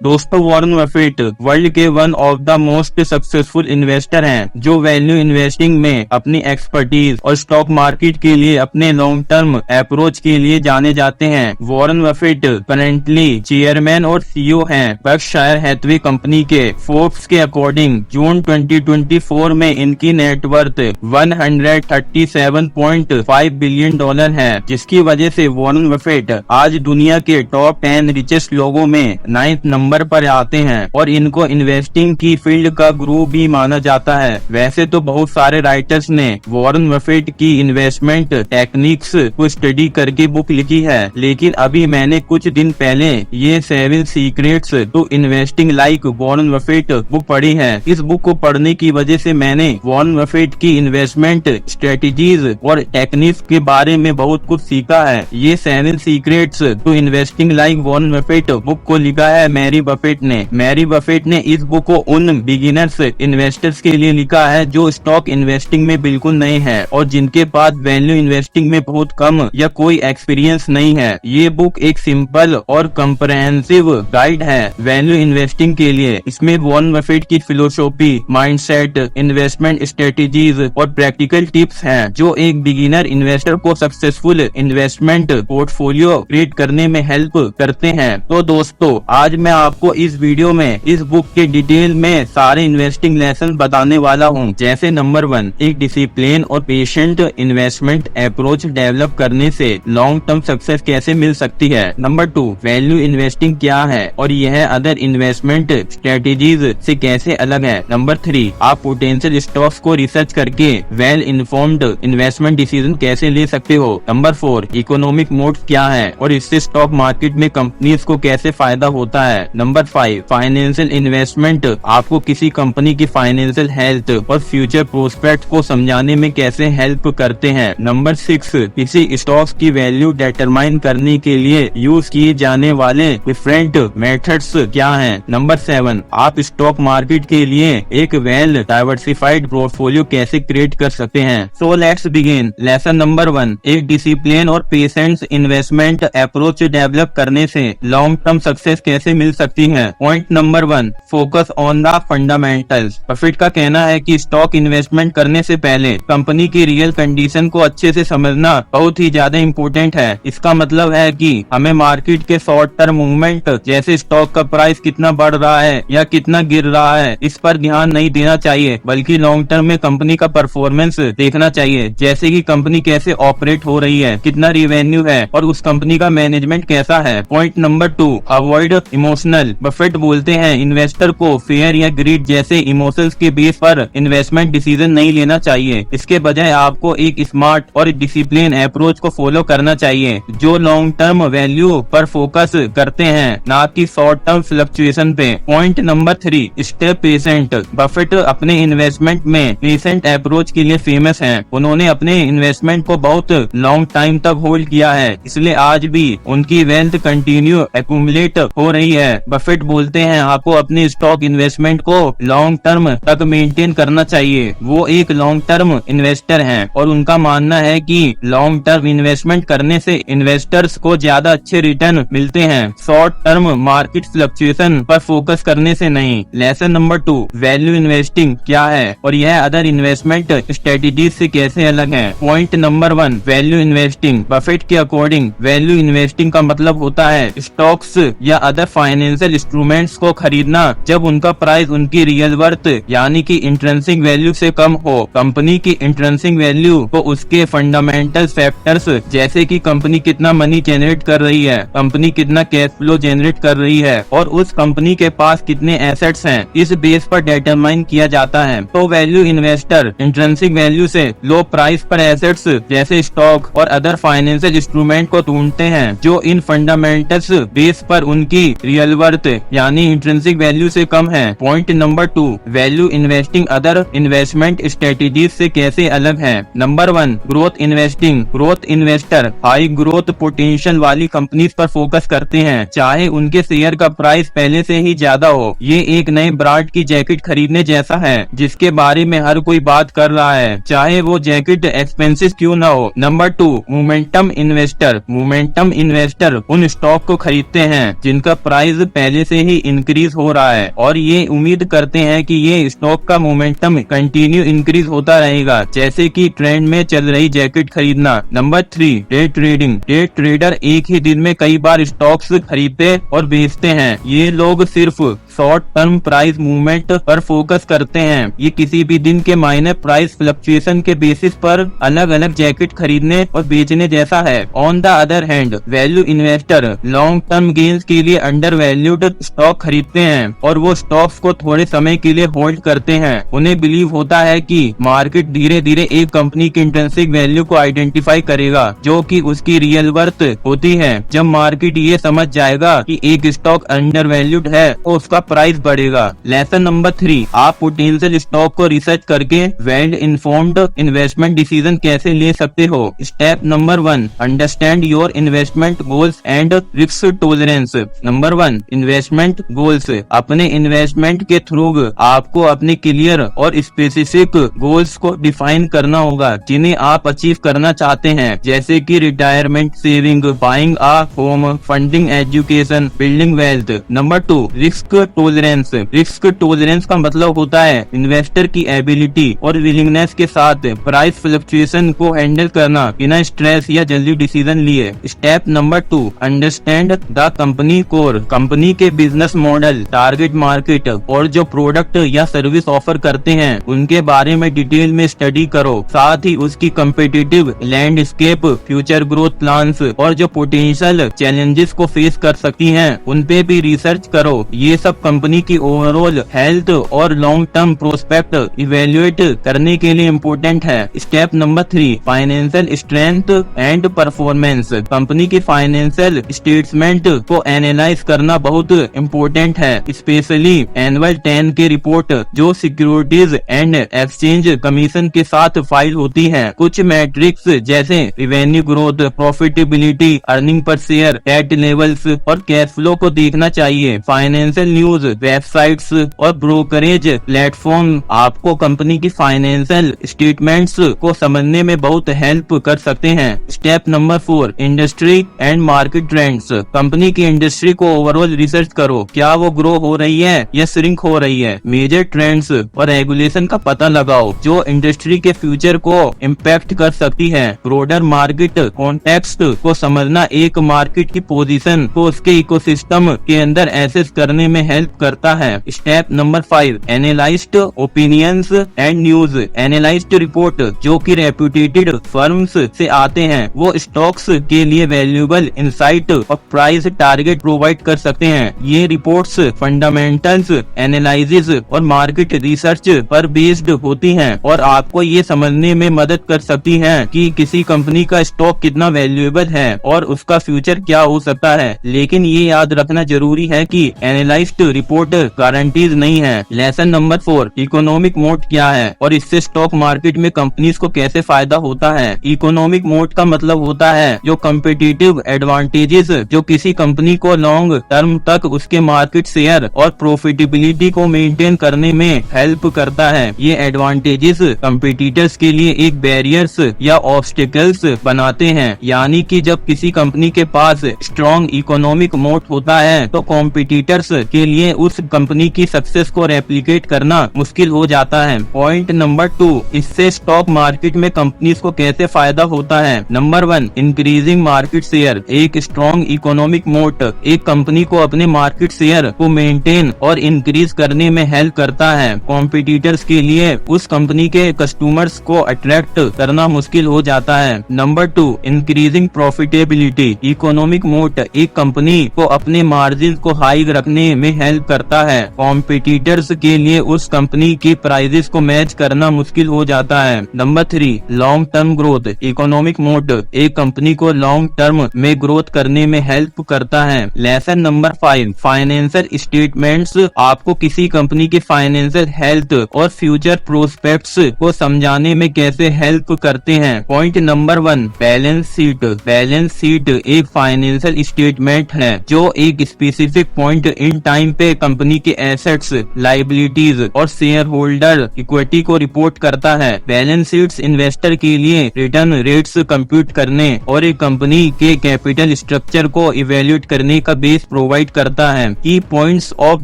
दोस्तों, Warren Buffett world के one of the most successful investor हैं, जो वैल्यू इन्वेस्टिंग में अपनी एक्सपर्टीज और स्टॉक मार्केट के लिए अपने लॉन्ग टर्म अप्रोच के लिए जाने जाते हैं। वॉरेन बफेट करंटली चेयरमैन और सीईओ हैं बर्कशायर हैथवे कंपनी के। फोर्ब्स के अकॉर्डिंग जून 2024 में इनकी नेटवर्थ 137.5 बिलियन डॉलर है, जिसकी वजह से वॉरेन बफेट आज दुनिया के टॉप 10 रिचेस्ट लोगों में 9th नंबर पर आते हैं और इनको इन्वेस्टिंग की फील्ड का गुरु भी माना जाता है। वैसे तो बहुत सारे राइटर्स ने वॉरेन बफेट की इन्वेस्टमेंट टेक्निक्स को स्टडी करके बुक लिखी है, लेकिन अभी मैंने कुछ दिन पहले ये 7 secrets to investing like Warren Buffett book पढ़ी है। इस बुक को पढ़ने की वजह से मैंने वॉरेन बफेट की इन्वेस्टमेंट स्ट्रेटेजीज और टेक्निक्स के बारे में बहुत कुछ सीखा है। ये 7 secrets to investing like Warren Buffett book को लिखा है मैरी बफेट ने। मैरी बफेट ने इस बुक को उन बिगिनर्स इन्वेस्टर्स के लिए लिखा है जो स्टॉक इन्वेस्टिंग में बिल्कुल नए हैं और जिनके पास वैल्यू इन्वेस्टिंग में बहुत कम या कोई एक्सपीरियंस नहीं है। ये बुक एक सिंपल और कंप्रहेंसिव गाइड है वैल्यू इन्वेस्टिंग के लिए। इसमें वॉरेन बफेट की फिलोसॉफी, माइंडसेट, इन्वेस्टमेंट स्ट्रेटेजीज और प्रैक्टिकल टिप्स हैं जो एक बिगिनर इन्वेस्टर को सक्सेसफुल इन्वेस्टमेंट पोर्टफोलियो क्रिएट करने में हेल्प करते हैं। तो दोस्तों, आज मैं आपको इस वीडियो में इस बुक के डिटेल में सारे इन्वेस्टिंग लेसन बताने वाला हूँ। जैसे नंबर 1, एक डिसिप्लिन और पेशेंट इन्वेस्टमेंट अप्रोच डेवलप करने से लॉन्ग टर्म सक्सेस कैसे मिल सकती है। नंबर 2, वैल्यू इन्वेस्टिंग क्या है और यह अदर इन्वेस्टमेंट स्ट्रेटेजीज से कैसे अलग है। नंबर 3, आप पोटेंशियल स्टॉक्स को रिसर्च करके वेल इन्फॉर्म्ड इन्वेस्टमेंट डिसीजन कैसे ले सकते हो। नंबर 4, इकोनॉमिक मोड क्या है और इससे स्टॉक मार्केट में कंपनीज को कैसे फायदा होता है। नंबर 5, फाइनेंशियल इन्वेस्टमेंट आपको किसी कंपनी की फाइनेंशियल हेल्थ और फ्यूचर प्रोस्पेक्ट को समझाने में कैसे हेल्प करते हैं। नंबर 6, किसी स्टॉक्स की वैल्यू डिटरमाइन करने के लिए यूज किए जाने वाले डिफरेंट मेथड्स क्या हैं। नंबर 7, आप स्टॉक मार्केट के लिए एक वेल डाइवर्सिफाइड पोर्टफोलियो कैसे क्रिएट कर सकते हैं। So let's begin. Lesson number 1, एक डिसिप्लिन और पेशेंस इन्वेस्टमेंट अप्रोच डेवलप करने से लॉन्ग टर्म सक्सेस कैसे मिल सकती है। Point number 1, focus on the fundamentals. Buffett का कहना है कि स्टॉक इन्वेस्टमेंट करने से पहले कंपनी की रियल कंडीशन को अच्छे से समझना बहुत ही ज्यादा इम्पोर्टेंट है। इसका मतलब है कि हमें मार्केट के शॉर्ट टर्म मूवमेंट, जैसे स्टॉक का प्राइस कितना बढ़ रहा है या कितना गिर रहा है, इस पर ध्यान नहीं देना चाहिए, बल्कि लॉन्ग टर्म में कंपनी का परफॉर्मेंस देखना चाहिए। जैसे कि कंपनी कैसे ऑपरेट हो रही है, कितना रिवेन्यू है और उस कंपनी का मैनेजमेंट कैसा है। Point number 2, avoid emotional. Buffett बोलते हैं इन्वेस्टर को फेयर या ग्रीड जैसे इमोशंस के बेस पर इन्वेस्टमेंट डिसीजन नहीं लेना चाहिए। इसके बजाय आपको एक स्मार्ट और डिसिप्लिन अप्रोच को फॉलो करना चाहिए जो लॉन्ग टर्म वैल्यू पर फोकस करते हैं, ना कि शॉर्ट टर्म फ्लक्चुएशन पे। Point number 3, stay patient. Buffett अपने इन्वेस्टमेंट में पेशेंट अप्रोच के लिए फेमस हैं। उन्होंने अपने इन्वेस्टमेंट को बहुत लॉन्ग टाइम तक होल्ड किया है, इसलिए आज भी उनकी वेल्थ कंटिन्यू एक्यूमुलेट हो रही है। बफेट बोलते हैं आपको अपने स्टॉक इन्वेस्टमेंट को लॉन्ग टर्म तक मेंटेन करना चाहिए। वो एक लॉन्ग टर्म इन्वेस्टर हैं और उनका मानना है कि लॉन्ग टर्म इन्वेस्टमेंट करने से इन्वेस्टर्स को ज्यादा अच्छे रिटर्न मिलते हैं, शॉर्ट टर्म मार्केट फ्लक्चुएशन पर फोकस करने से नहीं। लेसन नंबर 2, वैल्यू इन्वेस्टिंग क्या है और यह अदर इन्वेस्टमेंट स्ट्रेटेजीज से कैसे अलग है। Point number 1, value investing. Buffett के अकॉर्डिंग वैल्यू इन्वेस्टिंग का मतलब होता है स्टॉक्स या अदर फाइनेंशियल इंस्ट्रूमेंट्स को खरीदना जब उनका प्राइस उनकी रियल वर्थ यानी कि इंट्रिंसिक वैल्यू से कम हो। कंपनी की इंट्रिंसिक वैल्यू को उसके फंडामेंटल फैक्टर्स जैसे कि कंपनी कितना मनी जनरेट कर रही है, कंपनी कितना कैश फ्लो जनरेट कर रही है और उस कंपनी के पास कितने एसेट्स हैं, इस बेस पर डिटरमाइन किया जाता है। तो वैल्यू इन्वेस्टर इंट्रिंसिक वैल्यू से लो प्राइस पर एसेट्स जैसे स्टॉक और अदर फाइनेंशियल इंस्ट्रूमेंट को ढूंढते हैं जो इन फंडामेंटल्स बेस पर उनकी रियल वर्थ यानी इंट्रिंसिक वैल्यू से कम है। Point number 2, value investing other investment strategies से कैसे अलग है। Number 1, growth investing. Growth investor high growth potential वाली कंपनीज पर फोकस करते हैं, चाहे उनके शेयर का प्राइस पहले से ही ज्यादा हो। ये एक नए ब्रांड की जैकेट खरीदने जैसा है जिसके बारे में हर कोई बात कर रहा है, चाहे वो जैकेट एक्सपेंसिव क्यों ना हो। Number 2, momentum investor. Momentum investor उन स्टॉक को खरीदते हैं जिनका प्राइस पहले से ही इंक्रीज हो रहा है और ये उम्मीद करते हैं कि ये स्टॉक का मोमेंटम कंटिन्यू इंक्रीज होता रहेगा, जैसे कि ट्रेंड में चल रही जैकेट खरीदना। Number 3, day trading. Day trader एक ही दिन में कई बार स्टॉक्स खरीदते और बेचते हैं। ये लोग सिर्फ शॉर्ट टर्म प्राइस मूवमेंट पर फोकस करते हैं। ये किसी भी दिन के माइनर प्राइस फ्लक्चुएशन के बेसिस पर अलग अलग जैकेट खरीदने और बेचने जैसा है। On the other hand, value investor long term gains के लिए अंडर वैल्यूड स्टॉक खरीदते हैं और वो स्टॉक्स को थोड़े समय के लिए होल्ड करते हैं। उन्हें बिलीव होता है कि मार्केट धीरे धीरे एक कंपनी की इंट्रिंसिक वैल्यू को आइडेंटिफाई करेगा, जो कि उसकी रियल वर्थ होती है। जब मार्केट ये समझ जाएगा कि एक स्टॉक अंडर वैल्यूड है तो उसका प्राइस बढ़ेगा। लेसन नंबर 3, आप पोटेंशियल स्टॉक को रिसर्च करके वेल इन्फॉर्म्ड इन्वेस्टमेंट डिसीजन कैसे ले सकते हो। Step number 1, understand your investment goals and risk tolerance. Number 1, investment goals. अपने इन्वेस्टमेंट के थ्रू आपको अपने क्लियर और स्पेसिफिक गोल्स को डिफाइन करना होगा, जिन्हें आप अचीव करना चाहते हैं, जैसे कि retirement saving, buying a home, funding education, building wealth. Number 2, risk tolerance. Risk tolerance का मतलब होता है इन्वेस्टर की एबिलिटी और विलिंगनेस के साथ प्राइस फ्लक्चुएशन को हैंडल करना बिना स्ट्रेस या जल्दी डिसीजन लिए। Step number 2, understand the company core. Company के बिजनेस मॉडल, टारगेट मार्केट और जो प्रोडक्ट या सर्विस ऑफर करते हैं उनके बारे में डिटेल में स्टडी करो। साथ ही उसकी competitive landscape, future growth plans और जो पोटेंशियल चैलेंजेस को फेस कर सकती हैं उन पे भी रिसर्च करो। ये सब कंपनी की ओवरऑल हेल्थ और लॉन्ग टर्म प्रोस्पेक्ट इवेल्युएट करने के लिए इम्पोर्टेंट है। Step number 3, financial strength and performance. Company की फाइनेंशियल स्टेटमेंट को एनालाइज करना बहुत इम्पोर्टेंट है, स्पेशली एनुअल 10 की रिपोर्ट जो सिक्योरिटीज एंड एक्सचेंज कमीशन के साथ फाइल होती है। कुछ मैट्रिक्स जैसे revenue growth, profitability, earning per share, debt levels और कैश फ्लो को देखना चाहिए। फाइनेंशियल न्यूज वेबसाइट्स और ब्रोकरेज प्लेटफॉर्म आपको कंपनी की फाइनेंशियल स्टेटमेंट्स को समझने में बहुत हेल्प कर सकते हैं। Step number 4, industry and market trends. Company की इंडस्ट्री को ओवरऑल रिसर्च करो, क्या वो ग्रो हो रही है या श्रिंक हो रही है। मेजर ट्रेंड्स और रेगुलेशन का पता लगाओ जो इंडस्ट्री के फ्यूचर को इम्पैक्ट कर सकती है। ब्रोडर मार्केट कॉन्टेक्स्ट को समझना एक मार्केट की पोजीशन को उसके इकोसिस्टम के अंदर एसेस करने में हेल्प करता है। Step number 5, analysed opinions and news. Analysed report जो कि रेप्यूटेड फर्म्स से आते हैं वो स्टॉक्स के लिए वैल्यूएबल इंसाइट और प्राइस टारगेट प्रोवाइड कर सकते हैं। ये रिपोर्ट्स फंडामेंटल्स एनालिसिस और मार्केट रिसर्च पर बेस्ड होती हैं और आपको ये समझने में मदद कर सकती हैं कि किसी कंपनी का स्टॉक कितना वैल्यूएबल है और उसका फ्यूचर क्या हो सकता है। लेकिन ये याद रखना जरूरी है कि एनालाइज्ड रिपोर्ट गारंटीज नहीं है। लेसन नंबर 4, इकोनॉमिक मोड क्या है और इससे स्टॉक मार्केट में कंपनीज को कैसे फायदा होता है। इकोनॉमिक मोड का मतलब होता है जो कम्पिटिटिव एडवांटेजेस जो किसी कंपनी को लॉन्ग टर्म तक उसके मार्केट शेयर और प्रॉफिटेबिलिटी को मेंटेन करने में हेल्प करता है। ये एडवांटेजेस कंपटीटर्स के लिए एक बैरियर्स या ऑब्स्टिकल्स बनाते हैं, यानी कि जब किसी कंपनी के पास स्ट्रॉन्ग इकोनॉमिक मोड होता है तो कॉम्पिटिटर्स के लिए उस कंपनी की सक्सेस को रेप्लिकेट करना मुश्किल हो जाता है। पॉइंट नंबर 2, इससे स्टॉक मार्केट में कंपनीज को कैसे फायदा होता है। Number 1, increasing market share. एक स्ट्रॉन्ग इकोनॉमिक मोड एक कंपनी को अपने मार्केट शेयर को मेंटेन और इंक्रीज करने में हेल्प करता है। कॉम्पिटिटर्स के लिए उस कंपनी के कस्टमर्स को अट्रैक्ट करना मुश्किल हो जाता है। Number 2, increasing profitability. Economic mode एक कंपनी को अपने मार्जिन को हाई रखने में हेल्प करता है। कॉम्पिटिटर्स के लिए उस कंपनी की प्राइसेस को मैच करना मुश्किल हो जाता है। Number 3, long term growth. Economic mode एक कंपनी को लॉन्ग टर्म में ग्रोथ करने में हेल्प करता है। लेसन नंबर 5, फाइनेंशियल स्टेटमेंट्स आपको किसी कंपनी की फाइनेंशियल हेल्थ और फ्यूचर प्रोस्पेक्ट्स को समझाने में कैसे हेल्प करते हैं। Point number 1, balance sheet. Balance sheet एक फाइनेंशियल स्टेटमेंट है जो एक स्पेसिफिक पॉइंट इन टाइम पे कंपनी के एसेट्स, लायबिलिटीज और शेयर होल्डर इक्विटी को रिपोर्ट करता है। बैलेंस शीट्स इन्वेस्टर के लिए रिटर्न रेट्स कंप्यूट करने और एक कंपनी के कैपिटल स्ट्रक्चर को इवेल्युएट करने का बेस प्रोवाइड करता है। की points of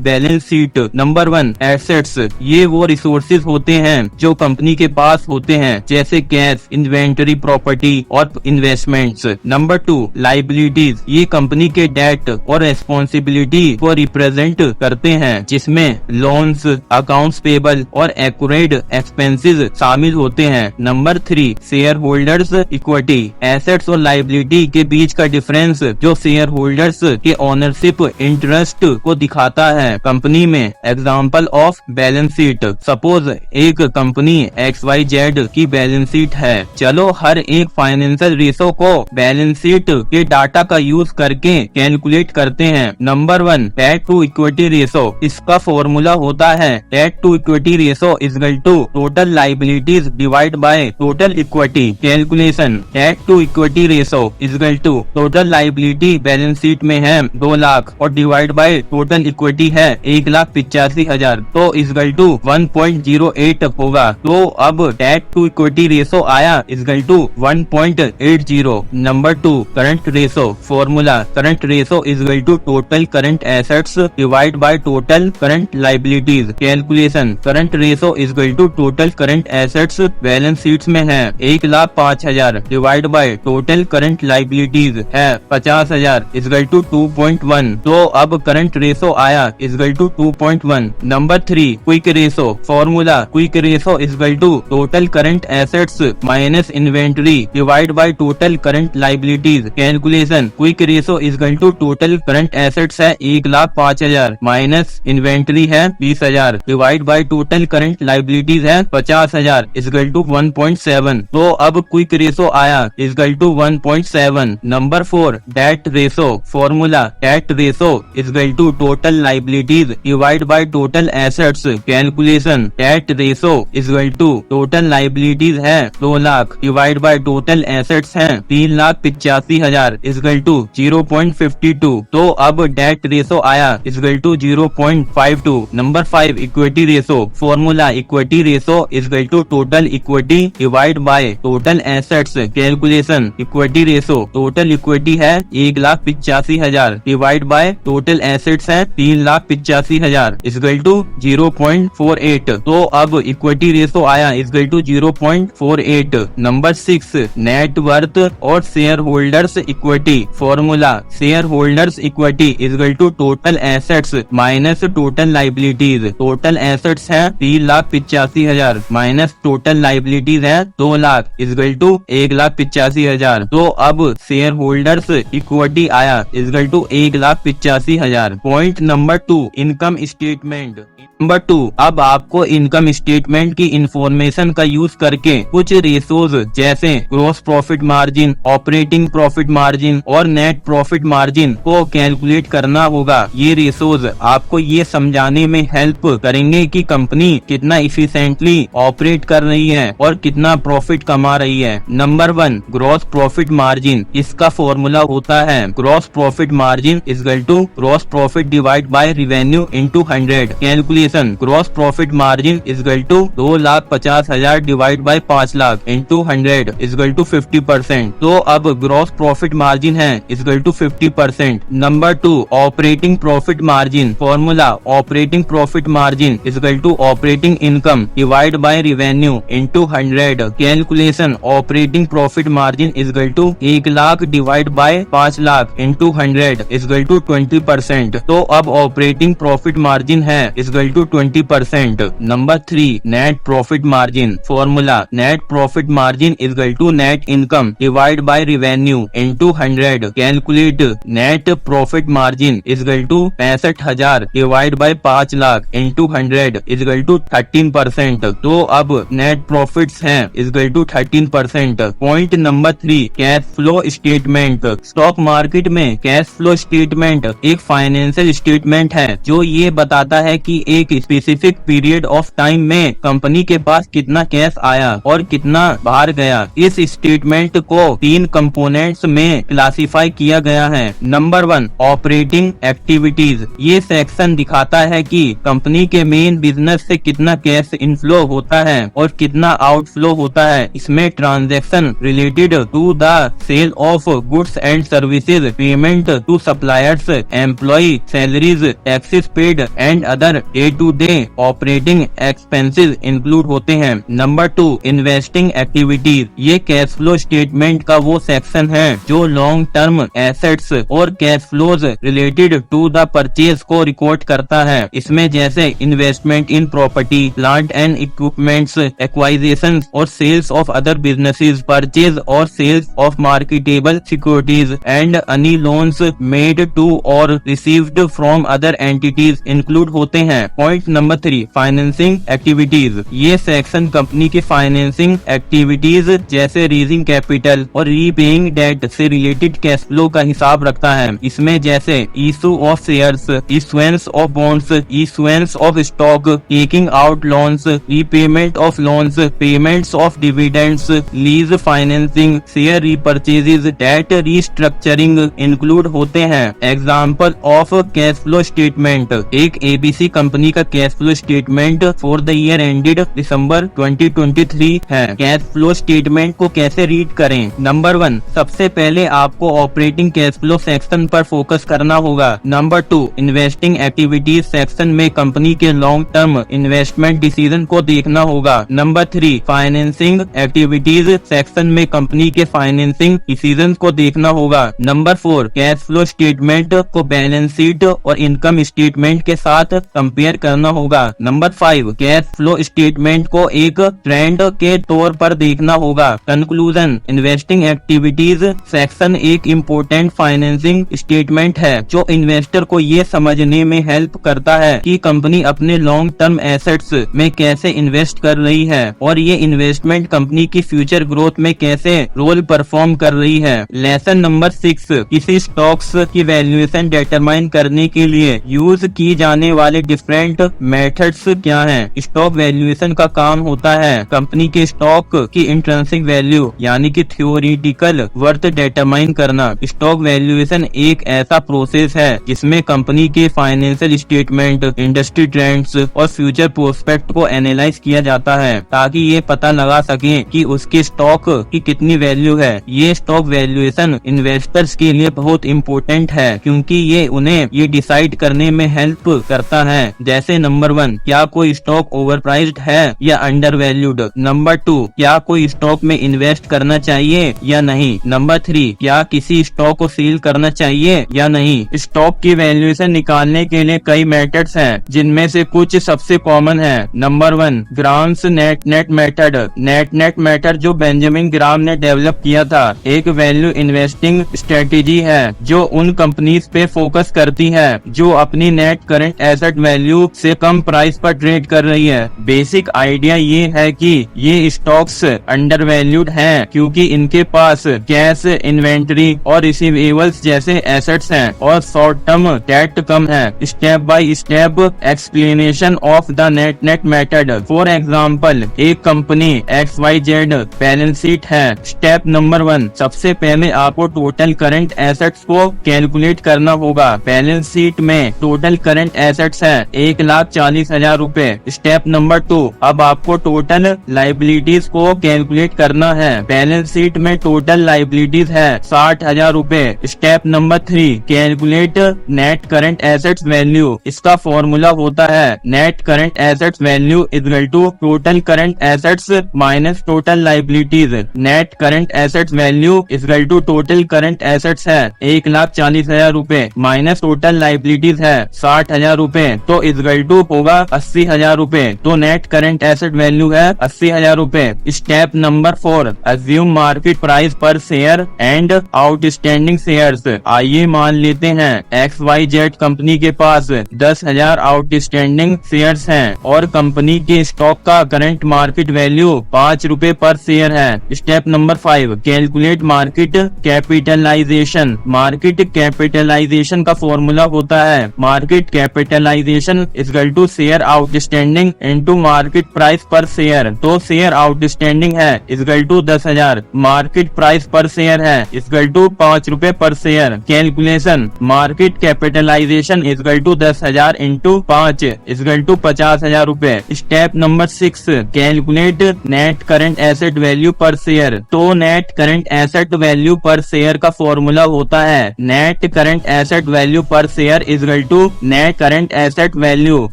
balance sheet. Number 1, assets. ये वो रिसोर्सेज होते हैं जो कंपनी के पास होते हैं, जैसे कैश, इन्वेंटरी, प्रॉपर्टी और इन्वेस्टमेंट्स। Number 2, liabilities. ये कंपनी के डेट और रेस्पॉन्सिबिलिटी को रिप्रेजेंट करते हैं, जिसमें लोन्स, अकाउंट्स पेबल और एक्यूरेट एक्सपेंसेस शामिल होते हैं। Number 3, share holders equity. Assets और लायबिलिटी के बीच का डिफरेंस जो शेयर होल्डर्स के ओनरशिप इंटरेस्ट को दिखाता है कंपनी में। Example of balance sheet. Suppose एक कंपनी XYZ की बैलेंस शीट है। चलो हर एक फाइनेंशियल रेशो को बैलेंस शीट के डाटा का यूज करके कैलकुलेट करते हैं। Number 1, debt to equity ratio. इसका फॉर्मूला होता है debt to equity ratio equal to total liabilities divide by total equity. Calculation. Debt to equity ratio equal to total liability balance sheet में है 2 लाख और divide by total equity है 1,85,000, तो equal to 1.08 होगा। तो अब डेट टू इक्विटी रेशो आया equal to 1.80। Number 2, current ratio. Formula current ratio equal to total current assets divide by total current liabilities. Calculation. Current ratio equal to total current assets balance sheets में है 1,05,000 divide by total current liabilities है 50,000 equal to 2.1। तो अब current ratio आया equal to 2.1। Number 3, quick ratio. Formula quick ratio equal to total current assets minus inventory divide by total current liabilities. Calculation. Quick ratio equal to total current assets है 1,05,000 minus inventory है 20,000 divide by total current liabilities है 50,000 equal to 1.7। तो अब quick ratio आया equal to 1.7। Number 4, debt ratio. Formula debt ratio equal to total liabilities divide by total assets. Calculation. Debt ratio equal to total liabilities है 2 lakh divide by total assets है 3,85,000 equal to 0.52। तो अब debt ratio आया equal to 0.52। Number 5, equity ratio. Formula equity ratio equal to total equity divide by total assets. Calculation. Equity ratio total equity है 1,85,000 divide by total assets है 3,85,000 equal to 0.48। तो अब equity ratio आया equal to 0.48। Number 6, net worth और shareholders equity. Formula shareholders equity equal to total assets minus total liabilities. Total assets है 3,85,000 minus total liabilities है 2 lakh equal to 1,85,000। तो अब shareholders equity आया equal to 1,85,000। Point number 2, income statement. Number 2, अब आपको income statement की information का use करके कुछ रेशोज जैसे gross profit margin, operating profit margin और नेट प्रॉफिट मार्जिन को कैलकुलेट करना होगा। ये रेशोज आपको ये समझाने में हेल्प करेंगे कि कंपनी कितना इफिशिएंटली ऑपरेट कर रही है और कितना प्रॉफिट कमा रही है। Number 1, gross profit margin. इसका फॉर्मूला होता है gross profit margin equal to gross profit divide by revenue into 100। Calculation. Gross profit margin equal to 2,50,000 divide by 5 lakh into 100 equal to 50%। तो अब ग्रॉस प्रॉफिट मार्जिन है equal to 50%। Number 2, operating profit margin. Formula operating profit margin equal to operating income divide by revenue into 100। Calculation. Operating profit margin equal to 1 lakh divide by 5 lakh into 100 equal to 20%। तो अब operating profit margin है equal to 20%। Number 3, net profit margin. Formula net profit margin equal to net income divide by revenue into 100। Calculate net profit margin equal to 65,000 divide by 5 lakh into 100 equal to 13%। तो अब net profits हैं equal to 13%। Point number 3, cash flow statement. Stock market में cash flow statement एक financial statement है जो ये बताता है कि एक स्पेसिफिक पीरियड ऑफ टाइम में कंपनी के पास कितना कैश आया और कितना बाहर गया। इस स्टेटमेंट को 3 कंपोनेंट्स में क्लासिफाई किया गया है। Number 1, operating activities. ये सेक्शन दिखाता है कि कंपनी के मेन बिजनेस से कितना कैश इनफ्लो होता है और कितना आउटफ्लो होता है। इसमें transaction related to the sale of goods and services, payment to suppliers, employ salaries, taxes paid and other day to day operating expenses include होते हैं। Number 2, investing activities. ये कैश फ्लो स्टेटमेंट का वो section है जो long term assets और cash flows related to the purchase को record करता है। इसमें जैसे investment in property, plant and equipments, acquisition और sales of other businesses, purchase और sales of marketable securities and any loans made to और received from other entities include होते हैं। Point number 3, financing activities. ये सेक्शन कंपनी के financing activities जैसे raising capital और repaying debt से related cash flow का हिसाब रखता है। इसमें जैसे issue of shares, issuance of bonds, issuance of stock, taking out loans, repayment of loans, payments of dividends, lease financing, share repurchases, date restructuring include होते हैं। Example of cash flow statement. एक ABC company का cash flow statement for the year ended December 2023 है। Cash flow statement को कैसे read करें? Number 1, सबसे पहले आपको ऑपरेटिंग कैश फ्लो सेक्शन पर फोकस करना होगा। नंबर 2, इन्वेस्टिंग एक्टिविटीज सेक्शन में कंपनी के लॉन्ग टर्म इन्वेस्टमेंट डिसीजन को देखना होगा। नंबर 3, फाइनेंसिंग एक्टिविटीज सेक्शन में कंपनी के फाइनेंसिंग डिसीजन को देखना होगा। नंबर 4, कैश फ्लो स्टेटमेंट को बैलेंस शीट और इनकम स्टेटमेंट के साथ कंपेयर करना होगा। नंबर 5, कैश फ्लो स्टेटमेंट को एक ट्रेंड के तौर पर देखना होगा। कंक्लूजन, इन्वेस्टिंग एक्टिविटीज सेक्शन एक इम्पोर्टेंट फाइनेंसिंग स्टेटमेंट है जो इन्वेस्टर को ये समझने में हेल्प करता है कि कंपनी अपने लॉन्ग टर्म एसेट्स में कैसे इन्वेस्ट कर रही है और ये इन्वेस्टमेंट कंपनी की फ्यूचर ग्रोथ में कैसे रोल परफॉर्म कर रही है। लेसन नंबर 6, किसी स्टॉक्स की वैल्यूएशन डिटरमाइन करने के लिए यूज की जाने वाले डिफरेंट मेथड्स क्या हैं? स्टॉक वैल्यूएशन का काम होता है कंपनी के स्टॉक की इंट्रिंसिक वैल्यू यानी कि थ्योरेटिकल वर्थ डिटरमाइन करना। स्टॉक वैल्यूएशन एक ऐसा प्रोसेस है जिसमें कंपनी के फाइनेंशियल स्टेटमेंट, इंडस्ट्री ट्रेंड्स और फ्यूचर प्रोस्पेक्ट को एनालाइज किया जाता है ताकि ये पता लगा सके कि उसके स्टॉक की कितनी वैल्यू है। ये स्टॉक वैल्यूएशन इन्वेस्टर्स के लिए बहुत इम्पोर्टेंट है क्योंकि ये उन्हें ये डिसाइड करने में हेल्प करता है। जैसे नंबर 1, क्या कोई स्टॉक ओवरप्राइस्ड है या अंडर वैल्यूड? नंबर 2, क्या कोई स्टॉक में इन्वेस्ट करना चाहिए या नहीं? नंबर 3, क्या किसी स्टॉक को सेल करना चाहिए या नहीं? स्टॉक की वैल्यूएशन निकालने के लिए कई मेथड्स हैं जिनमें से कुछ सबसे कॉमन है। Number 1, grams net method. Net method जो बेंजामिन ग्राम ने डेवलप किया था एक वैल्यू इन्वेस्टिंग स्ट्रेटेजी है जो उन कंपनीज पे फोकस करती है जो अपनी नेट करंट एसेट वैल्यू से कम प्राइस पर ट्रेड कर रही है। बेसिक आइडिया ये है कि ये स्टॉक्स अंडर वैल्यूड हैं क्योंकि इनके पास कैश, इन्वेंटरी और रिसीवेबल्स जैसे एसेट्स हैं और शॉर्ट टर्म डेट कम है। Step by step explanation of the net method. For example, एक कंपनी XYZ बैलेंस शीट है। स्टेप नंबर 1, सबसे पहले आपको टोटल करंट एसेट्स को कैलकुलेट करना होगा। बैलेंस शीट में टोटल करंट एसेट्स है 1,40,000 रूपए। स्टेप नंबर 2, अब आपको टोटल लाइबिलिटीज को कैलकुलेट करना है। बैलेंस शीट में टोटल लाइबिलिटीज है 60,000 रूपए। Step number 3, calculate net current assets value. इसका फॉर्मूला होता है net current assets value equal to total current assets minus total liabilities. Net current assets value equal to total current assets है 1,40,000 रूपए minus total liabilities है 60,000 रूपए तो equal to होगा 80,000 रूपए। तो नेट करंट एसेट वैल्यू है 80,000 रूपए। Step number 4, assume market price per share and outstanding shares. आइए मान लेते हैं XYZ कंपनी के पास 10,000 आउटस्टैंडिंग शेयर्स हैं और कंपनी के स्टॉक का करंट मार्केट वैल्यू 5 रूपए पर शेयर है। Step number 5, calculate market capitalization. Market capitalization का फॉर्मूला होता है market capitalization equal to share outstanding into market price per share. तो शेयर आउटस्टैंडिंग है equal to 10,000, market price per share है equal to 5 रूपए per share. Calculation, market capitalization capitalization equal to 10,000 into 5 equal to 50,000 रुपए। Step number 6, calculate net current asset value per share. तो net current asset value per share का formula होता है net current asset value per share equal to net current asset value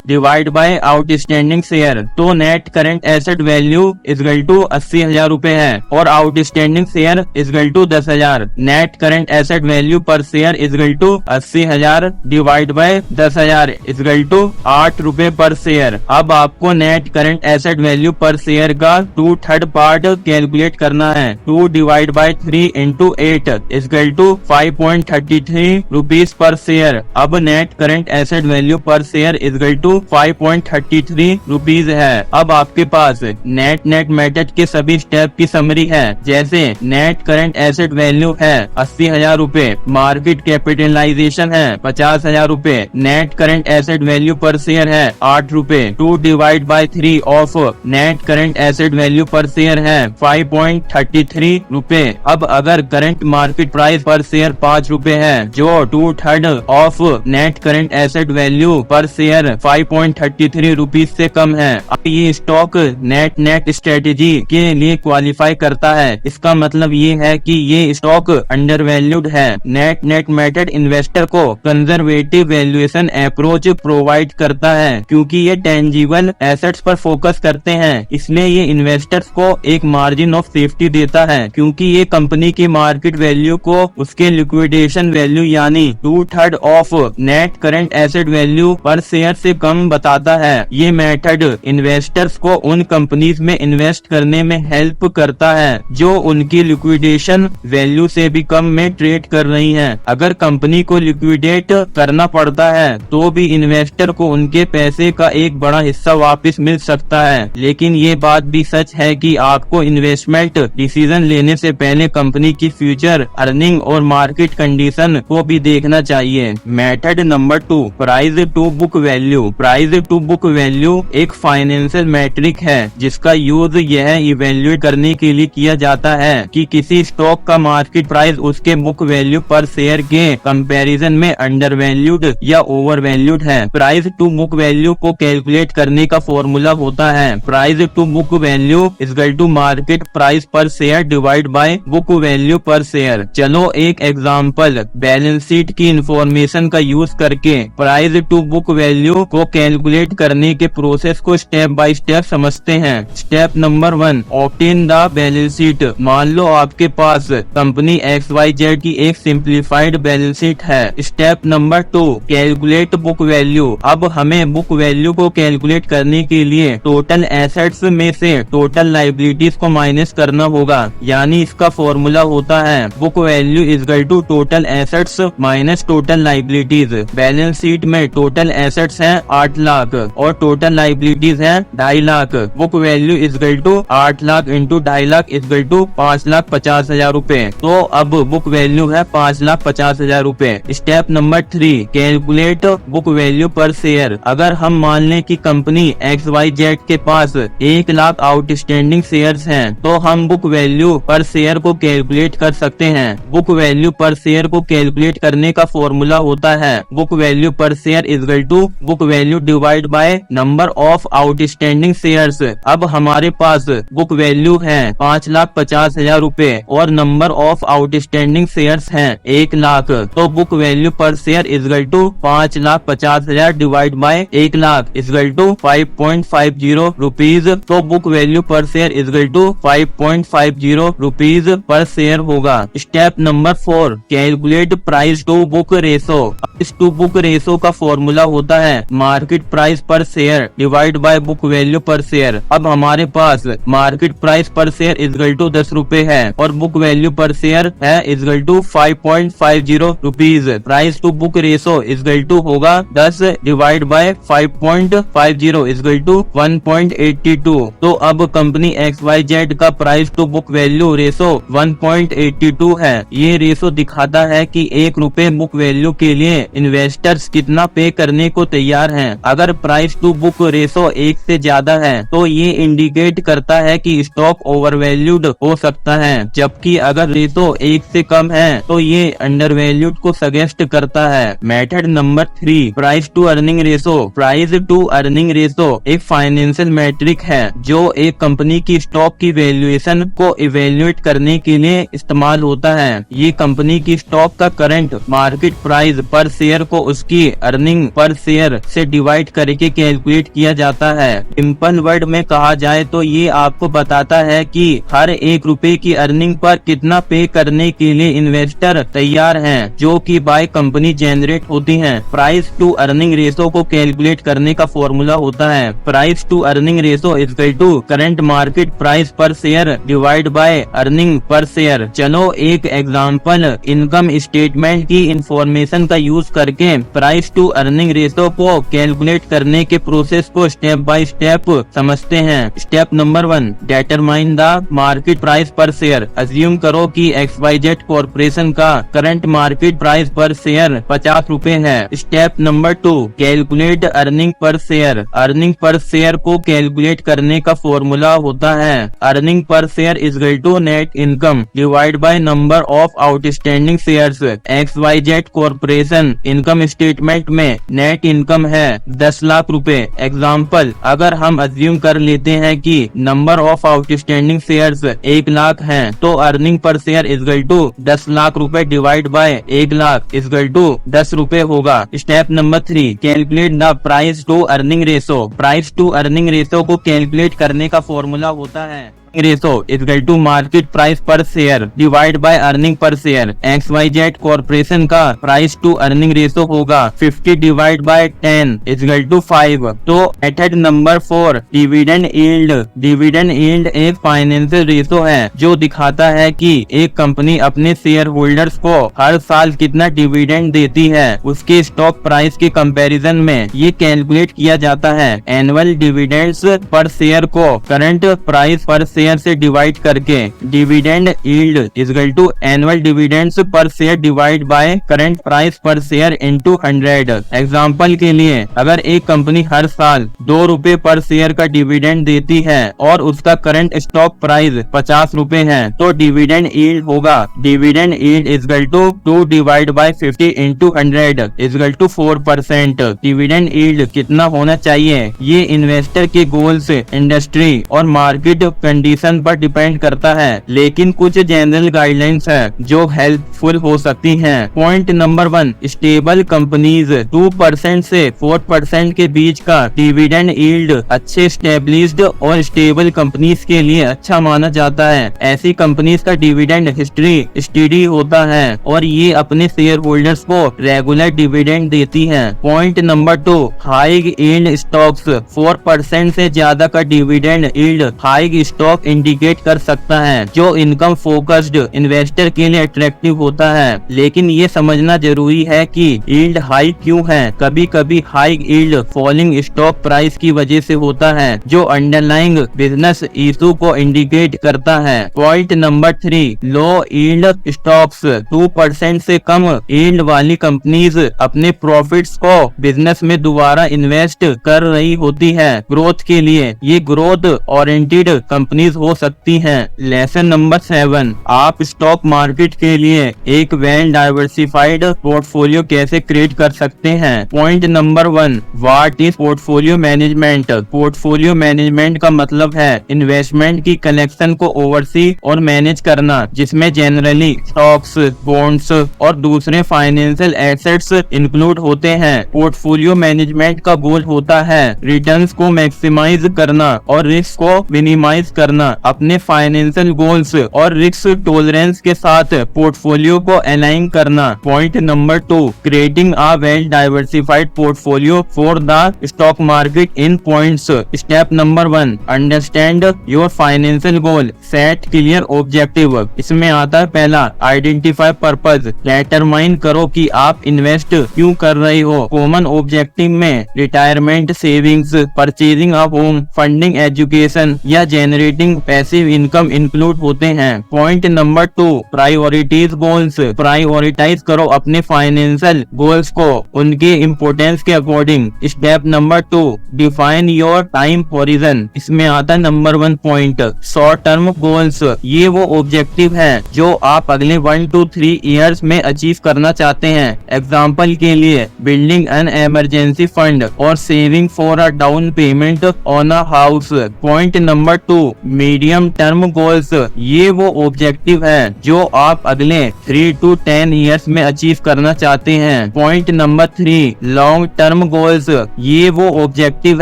divide by outstanding share. तो net current asset value equal to 80,000 रुपए है और outstanding share equal to 10,000। Net current asset value per share equal to 80,000 divide by 10,000 equal to 8 रुपए per share. अब आपको net current asset value per share का 2/3 part calculate करना है। 2 divide by 3 into 8 equal to 5.33 rupees per share. अब net current asset value per share equal to 5.33 rupees है। अब आपके पास नेट मेथड के सभी स्टेप की समरी है, जैसे नेट करंट एसेट वैल्यू है 80,000 रुपए, मार्केट कैपिटलाइजेशन है 50,000 रुपए, net current asset value per share है 8 रुपए। 2 divide by 3 of net current asset value per share है 5.33 रुपए। अब अगर current market price per share 5 रुपए है, जो 2/3 of net current asset value per share 5.33 rupees से कम है, अब ये स्टॉक नेट स्ट्रेटेजी के लिए क्वालिफाई करता है। इसका मतलब ये है कि ये स्टॉक अंडर वैल्यूड है। नेट मेथड इन्वेस्टर को कंजर्वेटिव वैल्यूएशन अप्रोच प्रोवाइड करता है, क्योंकि ये टेंजिबल एसेट्स पर फोकस करते हैं। इसलिए ये इन्वेस्टर्स को एक मार्जिन ऑफ सेफ्टी देता है, क्योंकि ये कंपनी की मार्केट वैल्यू को उसके लिक्विडेशन वैल्यू यानी 2/3 of net current asset value per share से कम बताता है। ये मेथड इन्वेस्टर्स को उन कंपनीज में इन्वेस्ट करने में हेल्प करता है जो उनकी लिक्विडेशन वैल्यू से भी कम में ट्रेड कर रही हैं। अगर कंपनी को लिक्विडेट करना पड़ता है तो भी इन्वेस्टर को उनके पैसे का एक बड़ा हिस्सा वापस मिल सकता है। लेकिन ये बात भी सच है कि आपको इन्वेस्टमेंट डिसीजन लेने से पहले कंपनी की फ्यूचर अर्निंग और मार्केट कंडीशन को भी देखना चाहिए। Method number 2, price to book value. Price to book value एक फाइनेंशियल मैट्रिक है जिसका यूज यह इवेल्युएट करने के लिए किया जाता है कि किसी स्टॉक का मार्केट प्राइस उसके बुक वैल्यू पर शेयर के कंपैरिजन में अंडर वैल्यूड या ओवर वैल्यूड है। प्राइस टू बुक वैल्यू को कैलकुलेट करने का फॉर्मूला होता है price to book value equal to market price per share divide by book value per share. चलो एक एग्जांपल बैलेंस शीट की इंफॉर्मेशन का यूज करके प्राइस टू बुक वैल्यू को कैलकुलेट करने के प्रोसेस को स्टेप बाय स्टेप समझते हैं। Step number 1, obtain the balance sheet. मान लो आपके पास कंपनी XYZ की एक सिंप्लीफाइड बैलेंस शीट है। Step number 2, calculate book value. अब हमें बुक वैल्यू को कैलकुलेट करने के लिए टोटल एसेट्स में से टोटल लायबिलिटीज को माइनस करना होगा, यानी इसका फॉर्मूला होता है book value equal to total assets minus total liabilities. Balance sheet में टोटल एसेट्स हैं 8 लाख और टोटल लायबिलिटीज हैं 2.5 lakh. Book value equal to 8 lakh into 2.5 lakh equal to 5,50,000 रुपए। तो अब बुक वैल्यू है 5,50,000 रुपए। Step number 3, calculate book value per share. अगर हम मान लें कि कंपनी XYZ के पास 1 लाख आउटस्टैंडिंग शेयर्स हैं, तो हम बुक वैल्यू पर शेयर को कैलकुलेट कर सकते हैं। बुक वैल्यू पर शेयर को कैलकुलेट करने का फॉर्मूला होता है book value per share equal to book value divide by number of outstanding shares. अब हमारे पास बुक वैल्यू है 5,50,000 रुपए और नंबर ऑफ आउटस्टैंडिंग शेयर्स हैं 1 लाख। तो book value per share equal to 5,50,000 divide by 1 lakh equal to 5.50 rupees. तो book value per share equal to 5.50 rupees per share होगा। Step number 4, calculate price to book ratio. इस to book ratio का formula होता है market price per share divide by book value per share. अब हमारे पास market price per share equal to 10 रुपए है और बुक वैल्यू पर शेयर है equal to 5.50 rupees. Price to book ratio equal to होगा 10 डिवाइड बाय 5.50 इक्वल टू 1.82। तो अब कंपनी XYZ का price to book value ratio 1.82 है। ये रेशो दिखाता है कि 1 रुपए बुक वैल्यू के लिए इन्वेस्टर्स कितना पे करने को तैयार हैं। अगर प्राइस टू बुक रेशो 1 से ज्यादा है तो ये इंडिकेट करता है कि स्टॉक ओवर वैल्यूड हो सकता है, जबकि अगर रेशो 1 से कम है तो ये अंडर वैल्यूड को सजेस्ट करता है। Method number 3, price to earning ratio. Price to earning ratio एक फाइनेंशियल मैट्रिक है जो एक कंपनी की स्टॉक की वैल्यूएशन को इवेल्युएट करने के लिए इस्तेमाल होता है। ये कंपनी की स्टॉक का current market price per share को उसकी अर्निंग पर शेयर से डिवाइड करके कैलकुलेट किया जाता है। सिंपल वर्ड में कहा जाए तो ये आपको बताता है कि हर 1 रुपए की अर्निंग पर कितना पे करने के लिए इन्वेस्टर तैयार हैं, जो कि बाय कंपनी जनरेट होती हैं। प्राइस टू अर्निंग रेशो को कैलकुलेट करने का फॉर्मूला होता है price to earning ratio equal to current market price per share divide by earning per share. चलो एक एग्जांपल इनकम स्टेटमेंट की इंफॉर्मेशन का यूज करके प्राइस टू अर्निंग रेशो को कैलकुलेट करने के प्रोसेस को स्टेप बाय स्टेप समझते हैं। Step number 1, determine the market price per share. Assume करो कि XYZ कॉर्पोरेशन का current market price per share 50 रुपए है। Step number 2, calculate earning per share. Earning per share को कैलकुलेट करने का फॉर्मूला होता है earning per share is equal to net income divide by number of outstanding shares. XYZ corporation income statement में net income है 10 लाख रुपए। Example, अगर हम अज्यूम कर लेते हैं कि number of outstanding shares 1 lakh हैं, तो earning per share is equal to 10 lakh रुपए divide by 1 lakh is equal to 10 रुपए होगा। Step number 3, calculate the price to earning ratio. Price to earning ratio को कैलकुलेट करने का फॉर्मूला होता है ratio is equal to market price per share divide by earning per share. XYZ corporation का price to earning ratio होगा 50 divide by 10 is equal to 5। तो method number 4, dividend yield. Dividend yield एक financial ratio है जो दिखाता है कि एक कंपनी अपने शेयर होल्डर्स को हर साल कितना डिविडेंड देती है उसके स्टॉक प्राइस के कंपैरिजन में। ये कैलकुलेट किया जाता है एनुअल डिविडेंड्स पर शेयर को करंट प्राइस पर शेयर से डिवाइड करके। Dividend yield is equal to annual dividends per share divide by current price per share into 100। Example के लिए, अगर एक कंपनी हर साल 2 रुपए पर शेयर का डिविडेंड देती है और उसका करंट स्टॉक प्राइस 50 रुपए है, तो डिविडेंड यील्ड होगा dividend yield is equal to 2 divide by 50 into 100 is equal to 4%। Dividend yield कितना होना चाहिए ये इन्वेस्टर के गोल्स, इंडस्ट्री और मार्केट कंडीशन पर डिपेंड करता है, लेकिन कुछ जनरल गाइडलाइंस है जो हेल्पफुल हो सकती हैं। पॉइंट नंबर 1, स्टेबल कंपनीज 2% से 4% के बीच का डिविडेंड यील्ड अच्छे स्टेब्लिश्ड और स्टेबल कंपनीज के लिए अच्छा माना जाता है। ऐसी कंपनीज का डिविडेंड हिस्ट्री स्टडी होता है और ये अपने शेयर होल्डर्स को रेगुलर डिविडेंड देती है। Point number 2, high yield stocks 4% से ज्यादा का dividend yield high stock indicate कर सकता है जो इनकम फोकस्ड इन्वेस्टर के लिए अट्रैक्टिव होता है। लेकिन ये समझना जरूरी है कि यील्ड हाई क्यों है। कभी कभी high yield falling stock price की वजह से होता है जो अंडरलाइंग बिजनेस इशू को इंडिकेट करता है। पॉइंट नंबर 3, लो यील्ड स्टॉक्स 2% से कम यील्ड वाली कंपनीज अपने प्रॉफिट्स को बिजनेस में दोबारा इन्वेस्ट कर रही होती है ग्रोथ के लिए। ये ग्रोथ ओरिएंटेड कंपनीज हो सकती हैं। लेसन नंबर 7, आप स्टॉक मार्केट के लिए एक वेल डाइवर्सिफाइड पोर्टफोलियो कैसे क्रिएट कर सकते हैं। Point number 1, what is portfolio management. Portfolio management का मतलब है इन्वेस्टमेंट की कलेक्शन को ओवरसी और मैनेज करना, जिसमें जनरली स्टॉक्स, बॉन्ड्स और दूसरे फाइनेंशियल एसेट्स इंक्लूड होते हैं। पोर्टफोलियो मैनेजमेंट का गोल होता है रिटर्न्स को मैक्सिमाइज करना और रिस्क को मिनिमाइज करना। अपने फाइनेंशियल गोल्स और रिस्क टॉलरेंस के साथ पोर्टफोलियो को अलाइन करना। Point number 2, creating a well diversified portfolio for the stock market in points. Step number 1, understand your financial goal, set clear objective. इसमें आता है पहला, आइडेंटिफाई पर्पज। डिटरमाइन करो कि आप इन्वेस्ट क्यों कर रहे हो। कॉमन ऑब्जेक्टिव में retirement, savings, purchasing a home, funding education या generating generating passive income include होते हैं। Point number 2, priorities goals. Prioritize करो अपने फाइनेंशियल गोल्स को उनके इम्पोर्टेंस के according. Step number 2, define your time horizon. इसमें आता है number 1 point, short term goals. ये वो ऑब्जेक्टिव है जो आप अगले 1 to 3 ईयर्स में अचीव करना चाहते हैं। एग्जाम्पल के लिए बिल्डिंग एन इमरजेंसी फंड और saving for a down payment on a house. Point number 2, medium term goals. ये वो ऑब्जेक्टिव है जो आप अगले 3 to 10 ईयर्स में अचीव करना चाहते हैं। Point number 3, long term goals. ये वो ऑब्जेक्टिव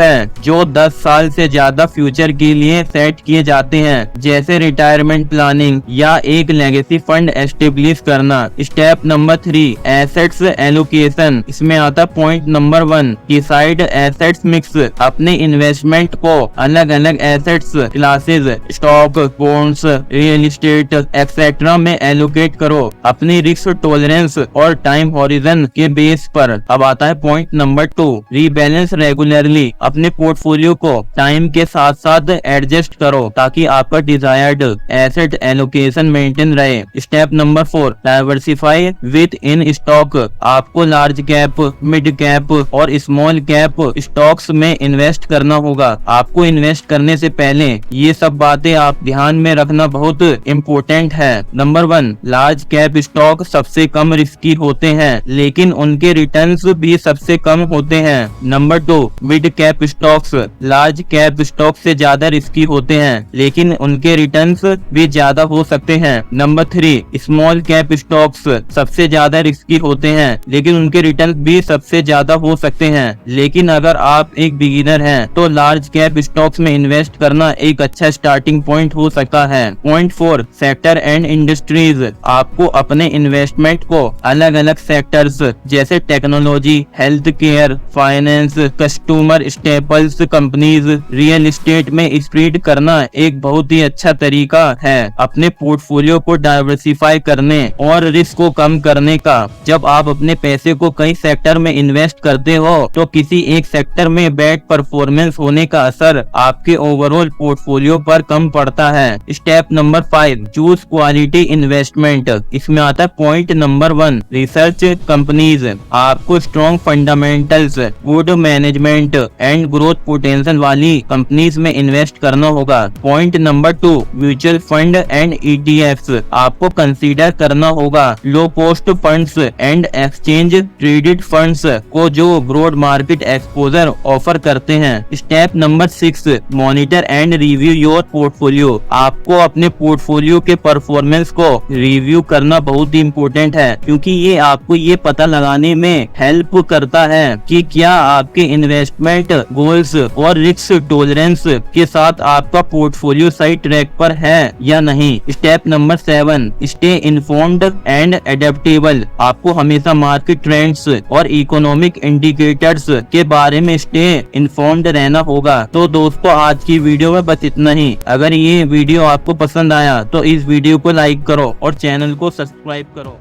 है जो 10 साल से ज्यादा फ्यूचर के लिए सेट किए जाते हैं, जैसे रिटायरमेंट प्लानिंग या एक लेगेसी फंड एस्टेब्लिश करना। Step number 3, assets allocation. इसमें आता point number 1, decide assets mix. अपने इन्वेस्टमेंट को अलग अलग assets classes, stock, bonds, real estate etcetera में एलोकेट करो अपनी रिस्क टॉलरेंस और टाइम हॉरिजन के बेस पर। अब आता है पॉइंट नंबर 2, रीबैलेंस रेगुलरली। अपने पोर्टफोलियो को टाइम के साथ साथ एडजस्ट करो ताकि आपका डिजायर्ड एसेट एलोकेशन मेंटेन रहे। Step number 4, diversify with in stock. आपको लार्ज कैप, मिड कैप और स्मॉल कैप स्टॉक्स में इन्वेस्ट करना होगा। आपको इन्वेस्ट करने से पहले ये सब बातें आप ध्यान में रखना बहुत इम्पोर्टेंट है। नंबर 1, लार्ज कैप स्टॉक सबसे कम रिस्की होते हैं लेकिन उनके रिटर्न्स भी सबसे कम होते हैं। Number 2, mid cap stocks large cap stock से ज्यादा रिस्की होते हैं लेकिन उनके रिटर्न्स भी ज्यादा हो सकते हैं। नंबर 3, स्मॉल कैप स्टॉक्स सबसे ज्यादा रिस्की होते हैं लेकिन उनके रिटर्न भी सबसे ज्यादा हो सकते हैं। लेकिन अगर आप एक बिगिनर हैं तो लार्ज कैप स्टॉक्स में इन्वेस्ट करना एक अच्छा स्टार्टिंग पॉइंट हो सकता है। Point 4, sector and industries. आपको अपने इन्वेस्टमेंट को अलग अलग सेक्टर्स जैसे technology, health care, finance, customer staples companies, real estate में स्प्रेड करना एक बहुत ही अच्छा तरीका है अपने पोर्टफोलियो को डाइवर्सिफाई करने और रिस्क को कम करने का। जब आप अपने पैसे को कई सेक्टर में इन्वेस्ट करते हो तो किसी एक सेक्टर में बैड परफॉर्मेंस होने का असर आपके ओवरऑल पोर्टफोलियो पर कम पड़ता है। Step number 5, choose quality investment. इसमें आता है पॉइंट नंबर 1, रिसर्च कंपनीज। आपको strong fundamentals, good management and growth potential वाली कंपनीज में इन्वेस्ट करना होगा। Point number 2, mutual fund and ETFs। आपको कंसीडर करना होगा low cost funds and exchange traded funds को जो ब्रॉड मार्केट एक्सपोजर ऑफर करते हैं। Step number 6, monitor and review your portfolio. आपको अपने पोर्टफोलियो के परफॉर्मेंस को रिव्यू करना बहुत ही इम्पोर्टेंट है क्योंकि ये आपको ये पता लगाने में हेल्प करता है कि क्या आपके इन्वेस्टमेंट गोल्स और रिस्क टॉलरेंस के साथ आपका पोर्टफोलियो सही ट्रैक पर है या नहीं। Step number 7, stay informed and adaptable. आपको हमेशा मार्केट ट्रेंड्स और इकोनॉमिक इंडिकेटर्स के बारे में स्टे इन्फॉर्म्ड रहना होगा। तो दोस्तों आज की वीडियो में बस इतना ही। अगर ये वीडियो आपको पसंद आया तो इस वीडियो को लाइक करो और चैनल को सब्सक्राइब करो।